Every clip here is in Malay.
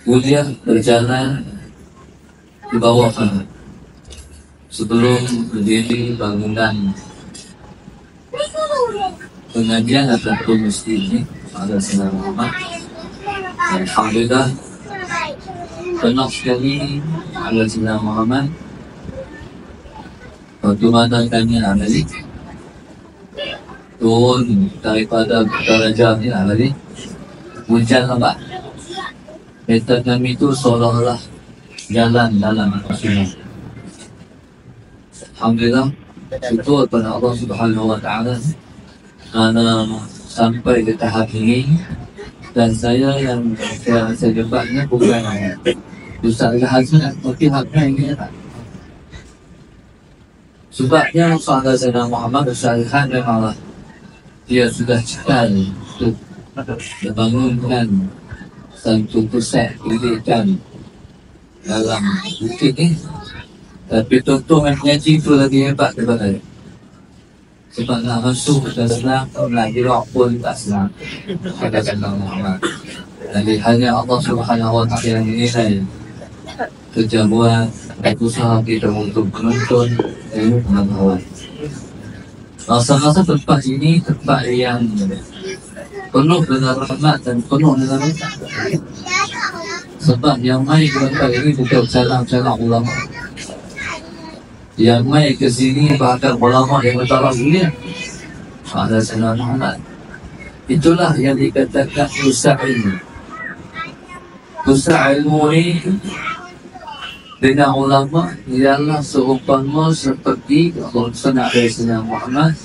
kuliah berjalan di bawah sana sebelum berdiri bangunan pengajian ataupun masjid ini pada Sayyidina Muhammad. Alhamdulillah penuh sekali pada Sayyidina Muhammad. Waktu mana kami amali turun daripada darajah ni amali hujan lebat. Kereta kami itu seolah-olah jalan dalam sungai. Alhamdulillah syukur kepada Allah Subhanahu Wa Taala kerana sampai ke tahap ini. Dan saya yang saya jemputnya bukan Ustaz Al-Hazmi atau pihaknya ini tak. Sebabnya sahabat Sayyidina Muhammad Ustaz Al-Hazmi memanglah dia sudah cekal untuk membangunkan satu pusat pendidikan dalam bukit ni. Tapi tontonan ngaji itu lagi hebat daripada dia. Sebab nak masuk ke Islam lagi roh pun tak senang. Kata Sayyidina Muhammad. Jadi hanya Allah Subhanahu Wa Taala yang menilai kerja buat usaha kita untuk menonton pengetahuan. Rasa-rasa tempat ini tempat yang penuh dengan rahmat dan penuh dengan rahmat. Sebab yang mai ke tempat ini bukan salam-salam ulama. Yang mai ke sini bahkan ulama yang bertaraf dunia ada Sayyidina Muhammad. Itulah yang dikatakan pusat ilmu. Pusat ilmu ini dengan ulama ialah seumpama seperti Sayyidina Sayyidina Muhammad,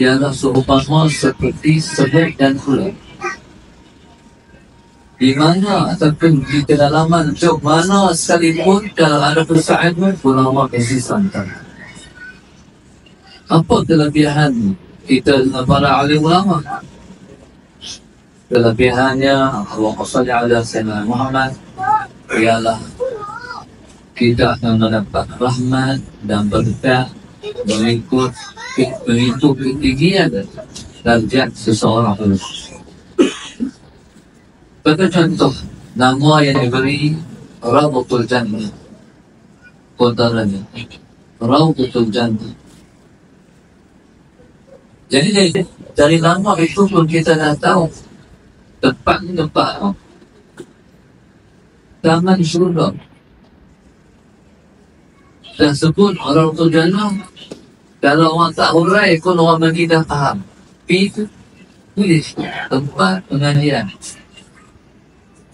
ialah seumpama seperti sebut dan kulit. Di mana ataupun di kedalaman untuk mana sekalipun kalau ada pusat ilmu, ulama kasih santan. Apa kelebihan kita para alim ulama? Kelebihannya Allahumma shalli ala Sayyidina Muhammad ialah kita akan mendapat rahmat dan berkah mengikut ketinggian darjat seseorang. Sebagai contoh, nama yang diberi Rawdatul Jannah, kontarannya Rawdatul Jannah. Jadi dari nama itu pun kita dah tahu tempat taman syurga. Dan sebut Rawdatul Jannah, kalau orang tak hurai pun orang bagi dah faham. Itu tulis tempat pengajian.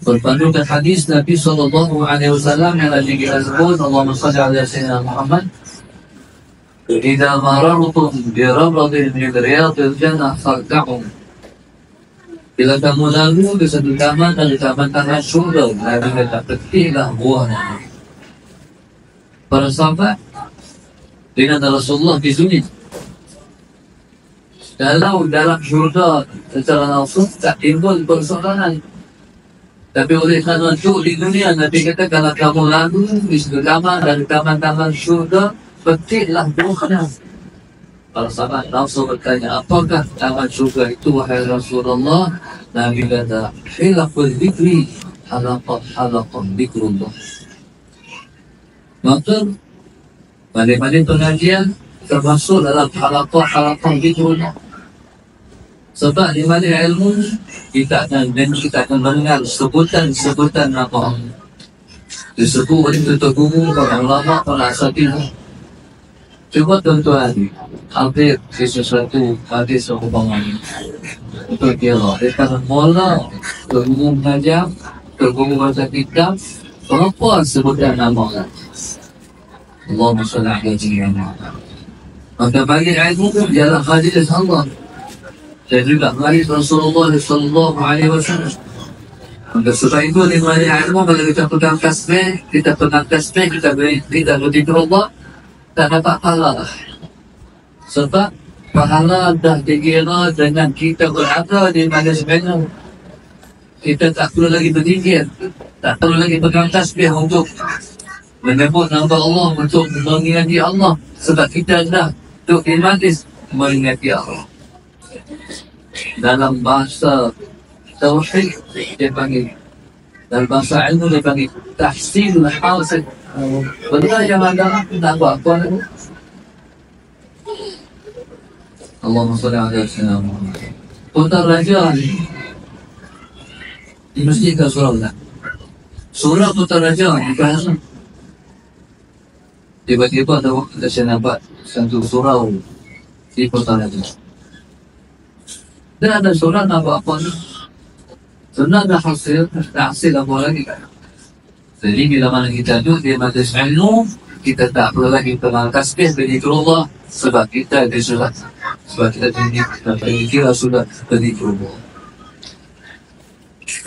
Berpandukan hadis Nabi SAW yang lagi kita sebut, Allahumma shalli ala Sayyidina Muhammad. Idza marartum bi rawdatin min riyadil jannah farta'u. Bila kamu lalu di satu taman dari taman-taman syurga, Nabi kata petilah buahnya. Para sahabat dengan Rasulullah di sini. Kalau dalam syurga secara langsung tak timbul persoalan. Tapi oleh kerana itu di dunia Nabi kata kalau kamu lalu di satu taman dari taman-taman syurga, petiklah buahnya. Para sahabat langsung bertanya, apakah taman syurga itu wahai Rasulullah? Nabi kata, hilaful dzikri halaqah dzikrullah. Maka pada pengajian termasuk dalam halaqah dzikrullah. Sebab di mana ilmu kita akan mendengar sebutan nama Allah. Disebut oleh tuan guru, para ulama, para asatidz. Cuba tuan-tuan hampir sesuatu hadis seumpama ini. Untuk kira, dia mula tuan guru mengajar, tuan guru baca kitab, berapa sebutan nama Allah? Allahumma shalli ala Sayyidina Muhammad. Maka bagi ilmu ialah hadis Allah. Dan juga hadis Rasulullah SAW. Maka sebab itu di mana ilmu kalau kita pegang tasbih, kita berzikir Allah, tak dapat pahala. Sebab pahala dah dikira dengan kita berada di mana sebenarnya. Kita tak perlu lagi berzikir, tak perlu lagi pegang tasbih untuk menyebut nama Allah, untuk mengingati Allah. Sebab kita dah otomatis mengingati Allah. Dalam bahasa tauhid dia panggil Dan bahasa ilmu dia panggil tahsilul hasil. Benda yang ada tak buat apa lagi. Allahumma salli ala sayyidina Muhammad. Putar raja ni di masjid ke surau tak? Surau putar raja ni bahasa. Tiba-tiba ada waktu saya nampak satu surau di putar raja. Dan ada surau nak buat apa ni? Sebenarnya hasil apa lagi kan? Jadi bila mana kita duduk di majlis ilmu, kita tak perlu lagi kenal tasbih berzikrullah sebab kita disurat. Sebab kita dikira sudah berzikrullah.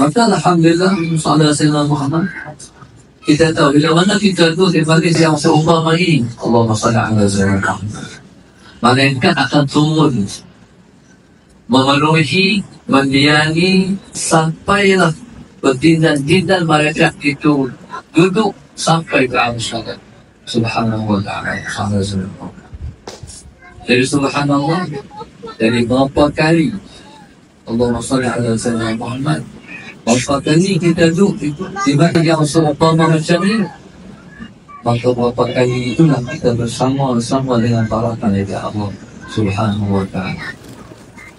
Maka Alhamdulillah, sallallahu alaihi wasallam, kita tahu bila mana kita duduk di majlis yang seumpama ini, Allahumma salli ala sayyidina Muhammad, malaikat akan turun memenuhi, mendiami sampailah bertindak-tindak malaikat itu duduk sampai ke arus Allah subhanahu wa ta'ala. Jadi subhanallah, dari berapa kali Allahumma salli ala sayyidina Muhammad, berapa kali kita duduk di mana yang seumpama macam ini, maka berapa kali itulah kita bersama-sama dengan para malaikat Allah subhanahu wa ta'ala.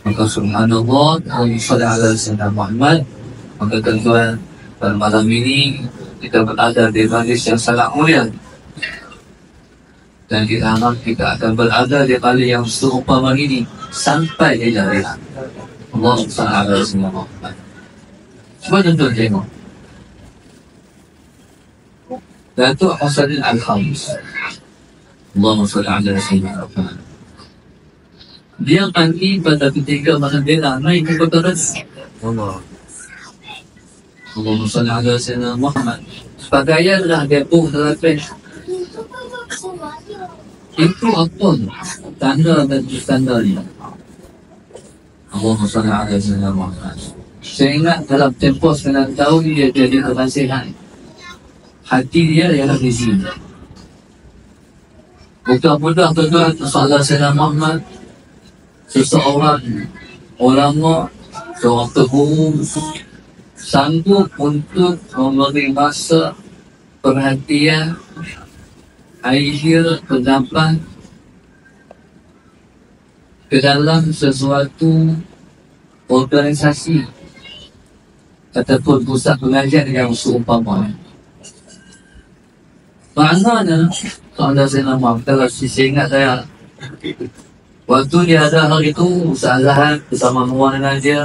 Maka subhanallah, Allahumma salli ala sayyidina Muhammad. Maka tuan-tuan, pada malam ini kita berada di majlis yang sangat mulia, dan kita harap kita akan berada di majlis yang seumpama ini sampai di jariah. Allahumma salli ala sayyidina Muhammad. Cuba tuan-tuan tengok Datuk Hasanuddin Al-Khamis, Allahumma salli ala sayyidina Muhammad. Dia mandi pada ketika mana dia naik ke kota Raja. Allahumma salli ala sayyidina Muhammad. Pakaianlah dia pun terapis. Itu apa? Tanda dan tanda dia. Allahumma salli ala sayyidina Muhammad. Saya ingat dalam tempoh 9 tahun dia jadi kebasihan. Hati dia ialah di sini. Bukan mudah tuan-tuan, sallallahu alaihi Muhammad. Seseorang ulama, seorang terhubung sanggup untuk memberi masa, perhatian, idea, pendapat ke dalam sesuatu organisasi ataupun pusat pengajian yang seumpama. Maknanya, kalau saya nama, kalau saya ingat saya, waktu dia ada hari itu, Ustaz Azhar bersama Muan dengan dia,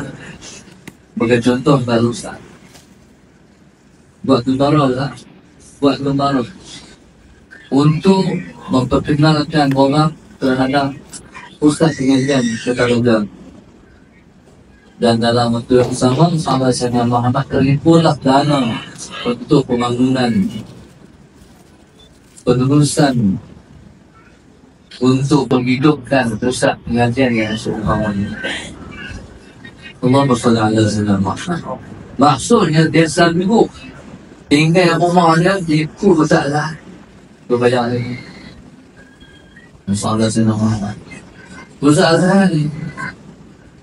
bagi contoh baru Ustaz. Buat lembaran lah. Buat lembaran. Untuk memperkenalkan orang terhadap Ustaz pengajian Syekh. Dan dalam waktu yang sama, sama saya Muhammad terhimpunlah dana untuk pembangunan, penerusan untuk menghidupkan pusat pengajian yang seumpama ini. Allahumma salli ala sayyidina Muhammad. Maksudnya dia sanggup tinggal rumahnya di pusat lah. Berbayar lagi. Sallallahu alaihi wasallam. Pusat Azhar ni.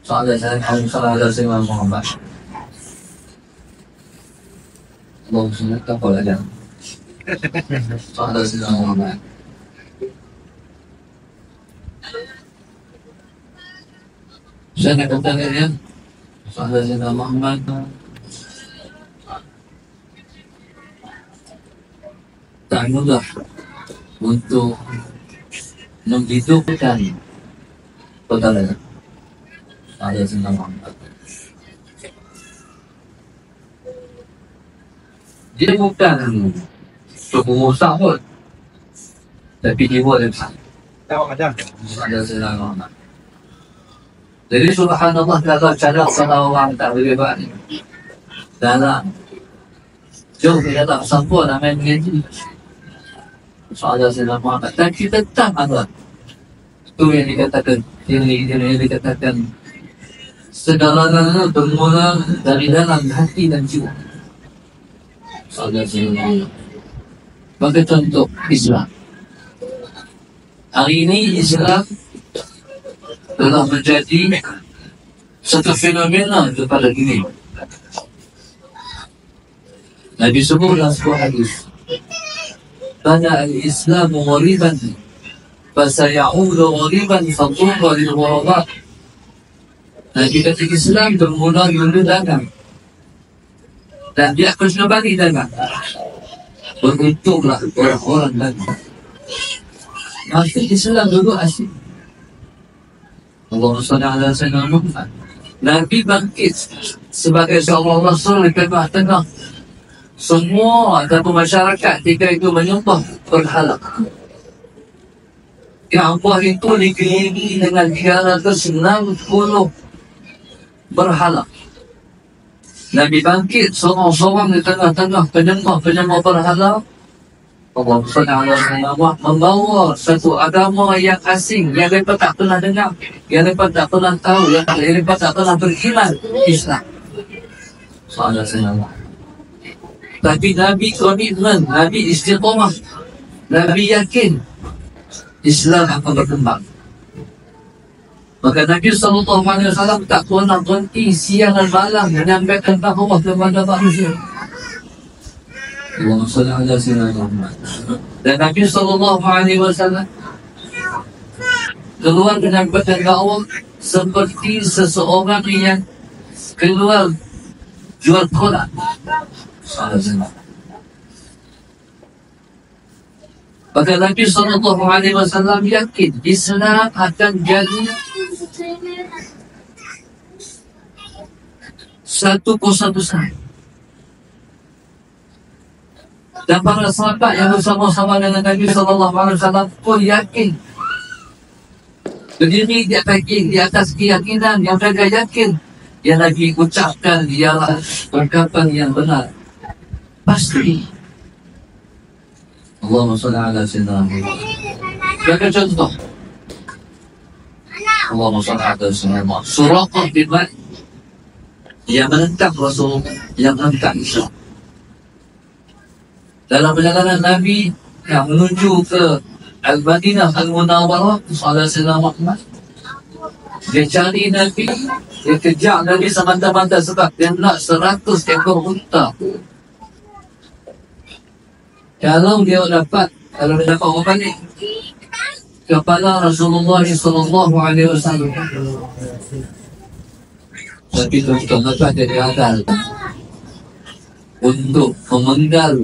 Sallallahu alaihi wasallam Muhammad. Allahumma salli ala Muhammad. Sallallahu alaihi wasallam Muhammad. Saya nak katakan ya, Sallallahu alaihi wasallam Muhammad. Tak mudah untuk menghidupkan perkara ada senang Muhammad. Dia bukan pengusaha pun, tapi dia buat dia ada senang Muhammad. Jadi subhanallah, kalau cara salah orang tak boleh buat ni. Dalam jauh dia tak sampai nak main mengaji. Soalan saya Muhammad. Dan kita tak ada. Itu yang dikatakan, yang dikatakan segala-galanya bermula dari dalam hati dan jiwa. Soalan saya Muhammad. Bagi contoh Islam. Hari ini Islam telah menjadi satu fenomena kepada diri. Nabi sebut dalam sebuah hadis, "Bada al-Islamu ghariban, fasayaudu ghariban fatuba lil ghuraba." Nabi kata Islam bermula dulu dagang, dan dia akan kembali dagang. Beruntunglah orang-orang dagang. Maksud Islam dulu asyik. Allahumma salli ala sayyidina Muhammad. Nabi bangkit sebagai seorang Rasul di tengah-tengah semua ataupun masyarakat ketika itu menyembah berhala. Kaabah itu dikelilingi dengan 360 berhala. Nabi bangkit seorang-seorang di tengah-tengah penyembah berhala. Allah SWT membawa satu agama yang asing, yang mereka tak pernah dengar, yang mereka tak pernah tahu, yang mereka tak pernah beriman, Islam. Tapi Nabi komitmen, Nabi istiqamah, Nabi yakin Islam akan berkembang. Maka Nabi SAW tak pernah berhenti siang dan malam menyampaikan dakwah kepada manusia. Allahumma salli ala sayyidina Muhammad. Dan Nabi SAW keluar menyampaikan dakwah seperti seseorang yang keluar jual kolak. Maka Nabi SAW yakin Islam akan jadi satu pusat besar. Dan para sahabat yang bersama-sama dengan Nabi SAW pun yakin, berdiri di atas keyakinan yang mereka yakin yang Nabi ucapkan ialah perkataan yang benar, pasti. Allahumma salli ala sayyidina Muhammad. Sebagai contoh, Allahumma salli ala sayyidina Muhammad. Suraqah bin Malik yang menentang Rasul, yang menentang Islam. Dalam perjalanan Nabi yang menuju ke Al-Madinah Al-Munawwarah, Sayyidina Muhammad, dia cari Nabi, dia kejar Nabi semata-mata sebab dia nak 100 ekor unta. Kalau dia dapat orang balik kepala Rasulullah SAW, tapi tuan-tuan jadi adal untuk memenggal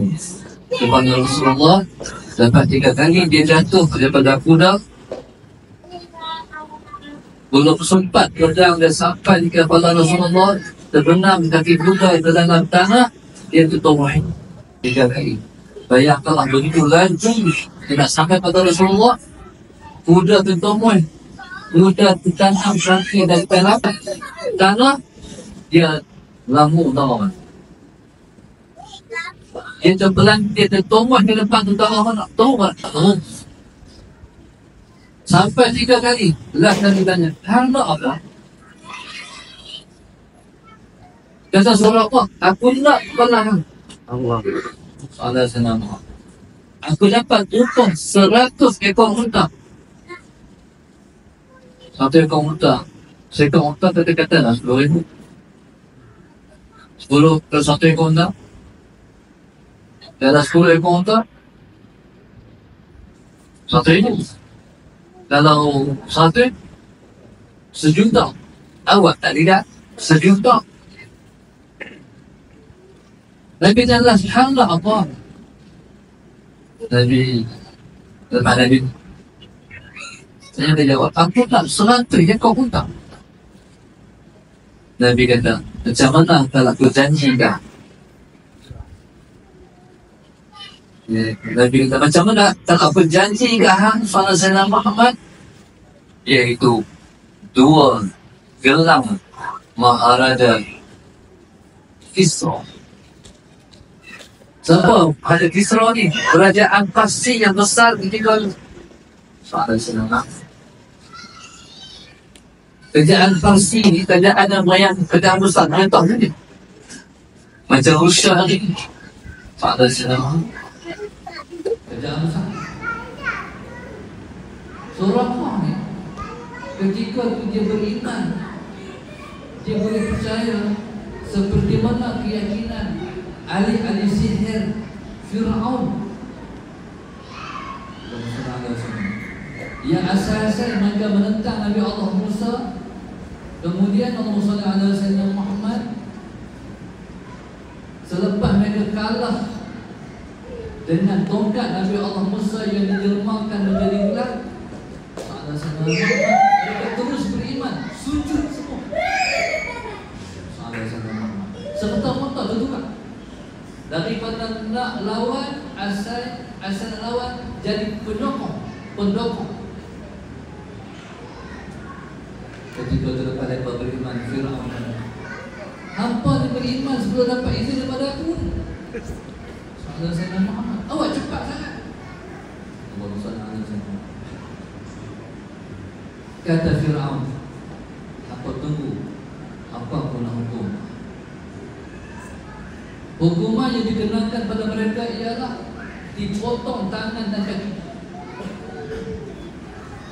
kepada Rasulullah. Dapat 3 kali dia jatuh daripada kuda, belum sempat pedang dia sampai di kepala Rasulullah, terbenam kaki kuda ke dalam tanah, dia tertumbuk 3 kali. Bayangkanlah begitu laju dia nak sampai pada Rasulullah, kuda tertumbuk, kuda tertanam kaki dari tanah, dia lamuk tahu. Dia terbelan, dia tertumbuk di depan utara mana? Tahu tak? Sampai 3 kali. Last kali tanya, hendak apa? Kata Suraqah, aku nak pelang. Allah senang. Aku dapat upah 100 ekor unta. 1 ekor unta. 1 ekor unta tadi kata lah 10,000. 10 ke 1 ekor unta. Dalam 10 ekor unta 1,000. Kalau 1 1,000,000. Awak tak lihat 1,000,000. Nabi Jalla subhanallah apa? Nabi saya dia jawab, aku tak 100 ekor unta. Nabi kata, macam mana kalau aku janjikan? Nabi kata, macam mana kalau aku janji ke hang Sayyidina Muhammad, iaitu 2 gelang Maharaja Kisra. Siapa Maharaja Kisra ni? Kerajaan Parsi yang besar ketika kerajaan Parsi ni kerajaan yang kerajaan besar, mana tahu ni? Macam Rusia ni. Kerajaan besar. Suraqah ni ketika dia beriman, dia boleh percaya seperti mana keyakinan ahli-ahli sihir Fir'aun yang asal-asal mereka menentang Nabi Allah Musa. Kemudian Allah SWT Muhammad, selepas mereka kalah dengan tongkat Nabi Allah Musa yang dijelmakan menjadi gelar, mereka terus beriman, sujud semua. Serta-merta bertukar daripada nak lawan, asal lawan jadi pendukung. Ketika terlepas mereka beriman, Fir'aun, hampa dia beriman sebelum dapat izin daripada aku. Saudara Muhammad, awak cepat sangat. Allah SWT kata Fir'aun, apa tunggu, apa pun hukum. Hukuman yang dikenakan pada mereka ialah dipotong tangan dan kaki.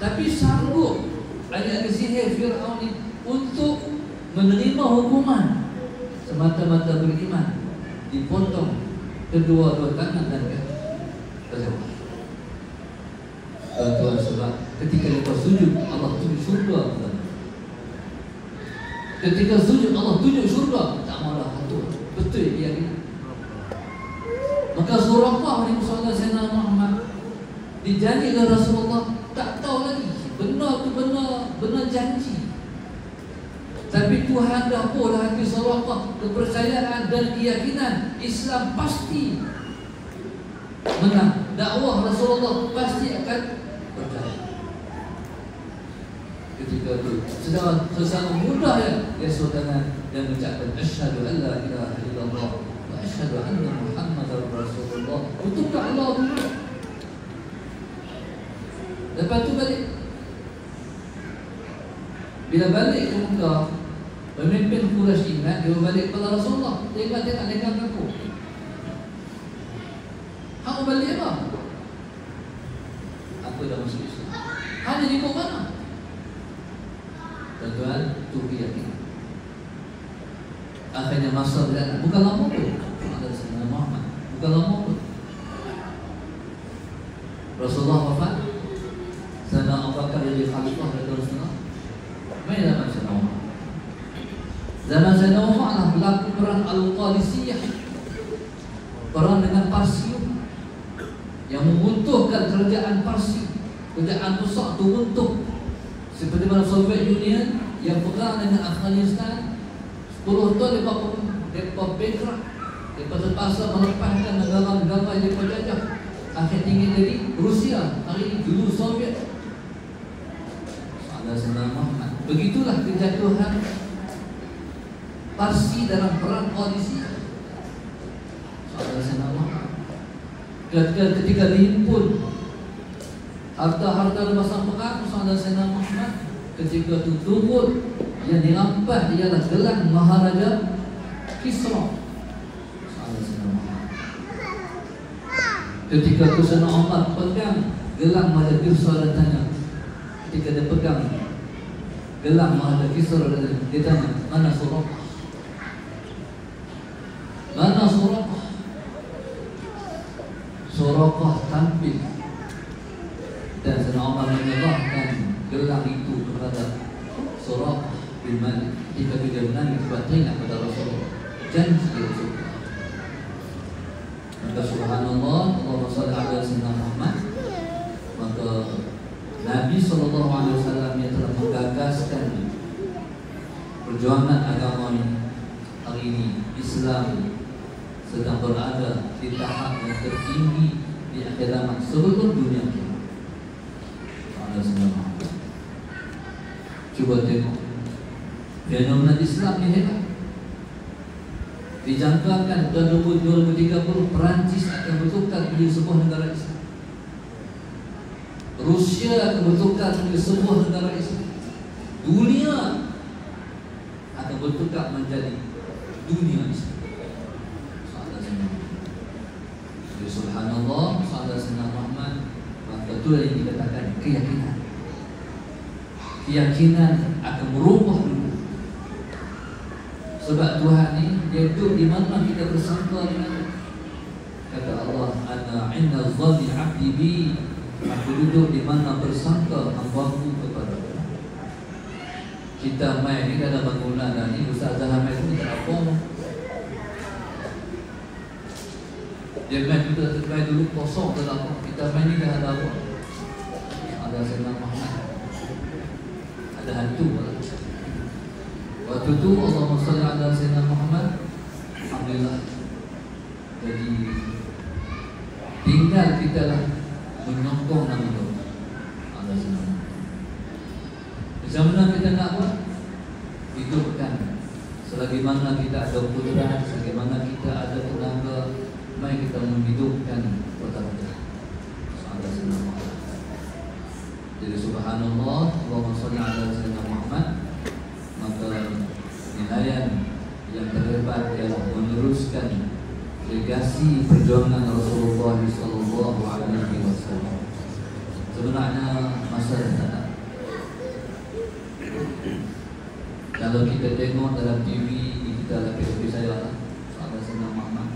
Tapi sanggup ahli sihir Fir'aun ini untuk menerima hukuman semata-mata beriman, dipotong kedua-dua tangan dan kaki. Tuhan sebab ketika lepas sujud Allah tunjuk surga. Ketika sujud Allah tunjuk surga, tak malah hantu. Betul dia ni. Maka Suraqah ni Sayyidina Muhammad dijanji oleh Rasulullah, tak tahu lagi benar tu benar janji. Tapi Tuhan dah pula hati Suraqah, kepercayaan dan keyakinan Islam pasti menang. Dakwah Rasulullah pasti akan berjaya. Ketika itu sesama mudah ya saudara dan mengucapkan asyhadu an la ilaha illallah wa asyhadu anna Muhammadar Rasulullah. Untuk Allah dulu. Lepas tu balik. Bila balik ke Mekah, pemimpin Quraisy ingat dia balik kepada Rasulullah. Tengok lekan aku. Kamu balik apa? Aku dah masuk Islam. Hanya di mana? Tuan-tuan, itu keyakinan. Akhirnya masa berjalan. Bukan lama pun ada Sayyidina Muhammad. Bukan lama pun Rasulullah wafat. Sayyidina Abu Bakar jadi khalifah dari Rasulullah. Mana zaman Sayyidina Umar? Zaman Sayyidina Umar lah berlaku perang Al-Qadisiyah, perang dengan Parsi yang menguntuhkan kerajaan Parsi. Kerajaan pusat itu runtuh. Seperti mana Soviet Union yang perang dengan Afghanistan 10 tahun mereka bankrupt. Mereka terpaksa melepaskan negara-negara yang mereka jajah. Akhir tinggi jadi Rusia, hari ini dulu Soviet. Saudara Muhammad, begitulah kejatuhan Parsi dalam perang Qadisiyah. Saudara Muhammad, ketika dihimpun harta-harta masa perang, Saudara Muhammad, ketika itu turut yang dirampas ialah gelang Maharaja Kisra. Ketika itu Sayyidina Umar pegang gelang Maharaja Kisra dan tanya, ketika dia pegang gelang Maharaja Kisra dan dia tanya, mana Suraqah? Mana Suraqah? Suraqah tampil dan Sayyidina Umar menyerahkan gelang itu kepada Suraqah bin Malik. Jika dia menangis sebab teringat pada Rasulullah, janji Rasulullah. Maka subhanallah, Allahumma salli ala Sayyidina Muhammad. Maka Nabi SAW yang telah menggagaskan perjuangan agama ini, hari ini Islam sedang berada di tahap yang tertinggi di akhir zaman seluruh dunia. Ada semua. Cuba tengok fenomena Islam ni hebat. Dijangkakan pada 2030 Perancis akan bertukar menjadi sebuah negara Islam. Rusia akan bertukar menjadi sebuah negara Islam. Dunia akan bertukar menjadi dunia Islam. Jadi subhanallah, saudara Muhammad, maka itulah yang dikatakan keyakinan. Keyakinan akan merubah dunia. Sebab Tuhan ni Yaitu di mana kita bersangka dengan, kata Allah, ana 'inda dhanni 'abdi bi, aku duduk di mana bersangka hamba-Ku kepada aku. Kita main ni dalam bangunan ni, Ustaz Zahar main tu tak apa. Dia main dulu kosong dalam kita main ni dah ada apa? Ada Sayyidina Muhammad, ada hantu. Waktu tu Allahumma salli ala Sayyidina Muhammad. Alhamdulillah. Jadi tinggal kita lah menyokong nama tu. Ada Sayyidina Muhammad. Macam mana kita nak buat? Hidupkan. Selagi mana kita ada kudrat, selagi mana kita ada tenaga, mari kita menghidupkan kota kita. Ada Sayyidina Muhammad. Jadi subhanallah, Allahumma salli ala Sayyidina Muhammad. Maka nilaian yang terhebat ialah meneruskan legasi perjuangan Rasulullah sallallahu alaihi wasallam. Sebenarnya masa datang, kalau kita tengok dalam TV, kita dalam PSP saya ada Sayyidina Muhammad.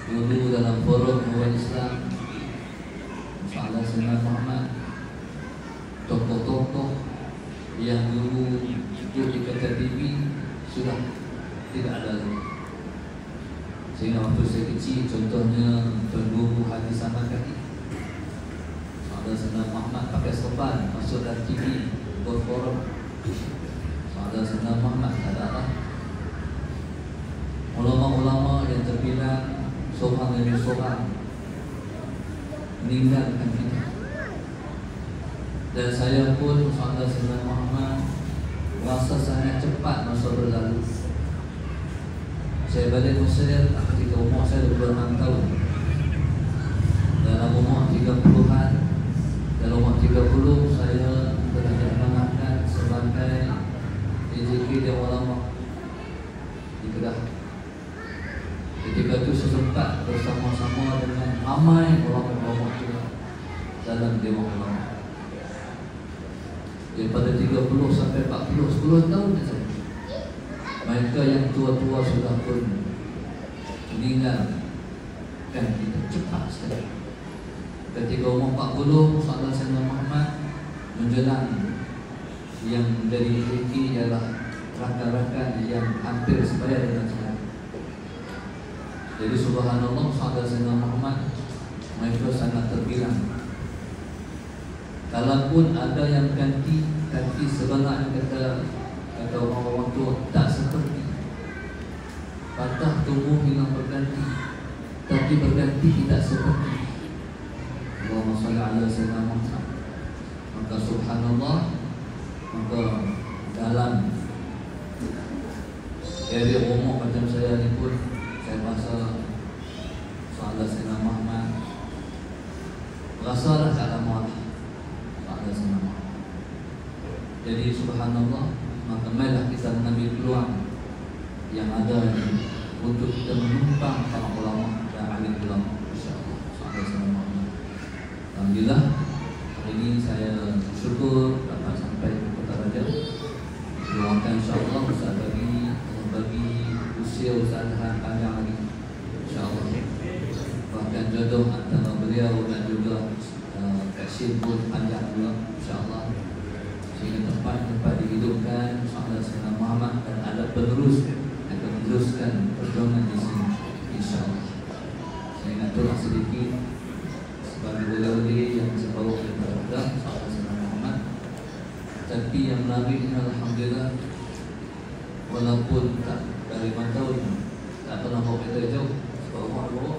Dulu dalam forum Umat Islam, ada Sayyidina Muhammad. Tokoh-tokoh yang dulu duduk di kaca TV sudah tidak ada lagi. Sehingga waktu saya kecil, contohnya Tuan Guru Haji Samad Kaki, ada Sayyidina Muhammad pakai sopan masuk dalam TV buat forum. Ada Sayyidina Muhammad, ada apa? Ulama-ulama yang terbilang seorang demi seorang meninggalkan kita. Dan saya pun ada Sayyidina Muhammad, rasa sangat cepat masa berlalu. Saya balik Mesir ketika umur saya 26 tahun. Dalam umur 30-an, dalam umur 30 saya telah diamanahkan sebagai AJK Dewan Ulama di Kedah. Ketika itu saya sempat bersama-sama dengan ramai ulama-ulama dalam Dewan Ulama. Daripada 30 sampai 40, 10 tahun saja. Mereka yang tua-tua sudah pun meninggal, kan kita cepat sekali. Ketika umur 40, Saudara Sayyidina Muhammad menjelang yang dari rezeki ialah rakan-rakan yang hampir sebaya dengan saya. Jadi subhanallah, Saudara Sayyidina Muhammad mereka sangat terbilang. Kalaupun ada yang ganti sebenarnya kata orang-orang tua tak seperti patah tumbuh hilang berganti, tapi berganti tidak seperti. Allahumma shalli ala Sayyidina Muhammad. Maka subhanallah, maka dalam area umur macam saya ni pun saya rasa Saudara Sayyidina Muhammad rasalah tak lama lah. Jadi subhanallah, maka marilah kita mengambil peluang yang ada untuk kita menumpang para ulama dan alim ulama, insya-Allah. Alhamdulillah, hari ini saya bersyukur dapat sampai ke Kota Raja. Doakan insya-Allah Ustaz bagi usia Ustaz panjang lagi, insya-Allah. Bahkan jodoh antara beliau dan juga Kasim pun panjang juga, insya-Allah. Sehingga tempat-tempat dihidupkan Saudara Sayyidina Muhammad dan ada penerus akan meneruskan perjuangan di sini, insya-Allah. Saya ingatlah sedikit sebagai wali yang sebawa daripada Saudara Sayyidina Muhammad. Tapi yang menarik ini alhamdulillah, walaupun tak dari tahun tak pernah bawa kereta jauh, sebab rumah bawa